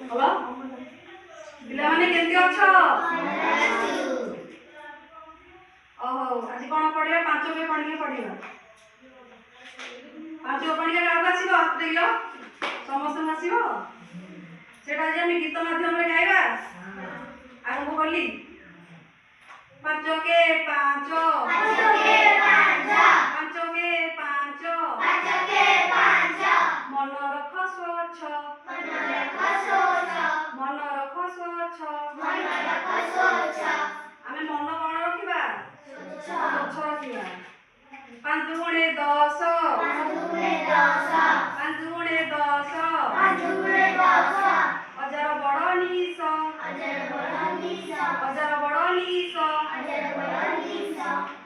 बोलो पिला माने केमती अछ ओहो आज कोन पढिया पांचो के पढिया पढिया पांचो पढिया का आसीबो देखिलो समस्त आसीबो सेटा जे हम गीत माध्यम रे गाइबा आरंभ करली पांचो के पांचो पांचो के पांचो पांचो के पांचो पांचो के पांचो मन रख स्वच्छ मन रख स्वच्छ मन रख स्वच्छ मन रख स्वच्छ आमे मन कोन रखिबा स्वच्छ रखिबा पांच गुणे 10 पांच गुणे 10 पांच गुणे 10 पांच गुणे 10 हजार बड़ निस हजार बड़ निस हजार बड़ निस हजार बड़ निस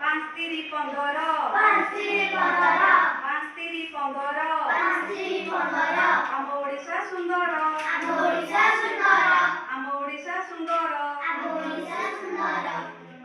पांच तिरी 15 पांच तिरी 15 पांच तिरी 15 पांच तिरी 15 आम ओडिशा सुंदर आम ओडिशा सुंदर आम ओडिशा सुंदर आम ओडिशा सुंदर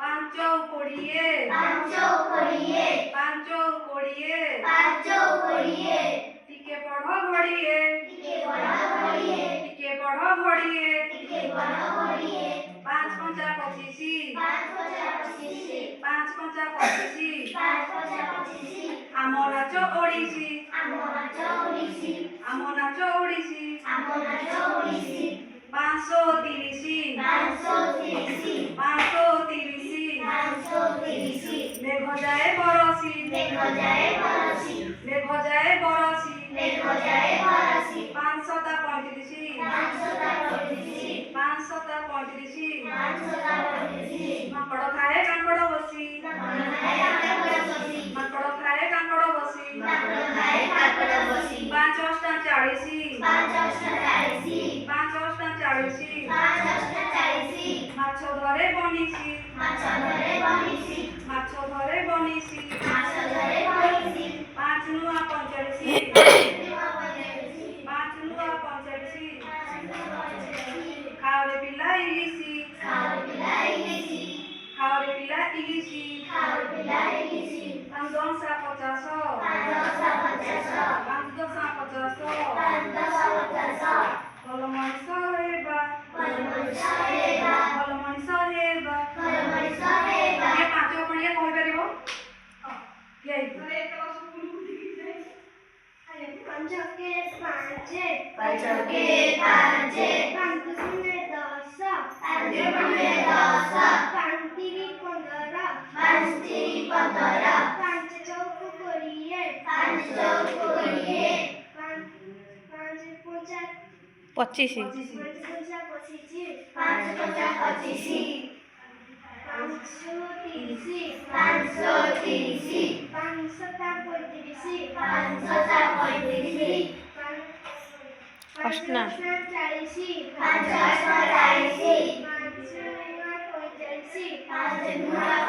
पांचो कोड़िए पांचो कोड़िए पांचो कोड़िए पांचो कोड़िए टिके पढ़ो घड़िए टिके पढ़ो घड़िए टिके पढ़ो घड़िए टिके पढ़ो घड़िए पांच पंचा 25 पांच पंचा 25 पांच पंचा 25 पांच पंचा 25 आम नाचो ओडिसी आम नाचो ओडिसी आम नाचो ओडिसी आम नाचो ओडिसी 530 530 530 530 मेघ जाए बरसी मेघ जाए बरसी मेघ जाए बरसी मेघ जाए बरसी 535 535 535 535 माकड़ खाए कांकड़ बसी माकड़ खाए कांकड़ बसी माकड़ खाए कांकड़ बसी 5 8 40 5 8 40 5 8 40 5 8 40 माछ धरे बनिसी माछ धरे बनिसी माछ धरे बनिसी माछ धरे बनिसी 5 नुआ 45 5 नुआ 45 खाओ रे पिला इलिसी खाओ रे पिला इलिसी खाओ रे पिला इलिसी खाओ रे पिला इलिसी 5 10 50 5 10 50 5 10 50 5 10 50 ଭଲ ମଣିଷ ହେବା ଭଲ ମଣିଷ ହେବା ଭଲ ମଣିଷ ହେବା ଭଲ ମଣିଷ ହେବା ଏ ପାଞ୍ଚ ପଣିଆ କହି ପାରିବ କିଏ ମାନେ ଏତେ ବର୍ଷ ସ୍କୁଲ ବୁଲିକି ଯାଇ ପାଞ୍ଚ के 5 ପାଞ୍ଚ के 5 ପାଞ୍ଚ ଗୁଣେ 10 ପାଞ୍ଚ ଗୁଣେ 10 ପାଞ୍ଚ ତିରି 15 ପାଞ୍ଚ ତିରି 15 ପାଞ୍ଚ ଚଉକୁ 20 ପାଞ୍ଚ ଚଉକୁ 20 ପାଞ୍ଚ ପଞ୍ଚା 25 ପାଞ୍ଚ ପଞ୍ଚା 25 530 530 5 35 अष्टा 40 5 40 5 9 45 5 9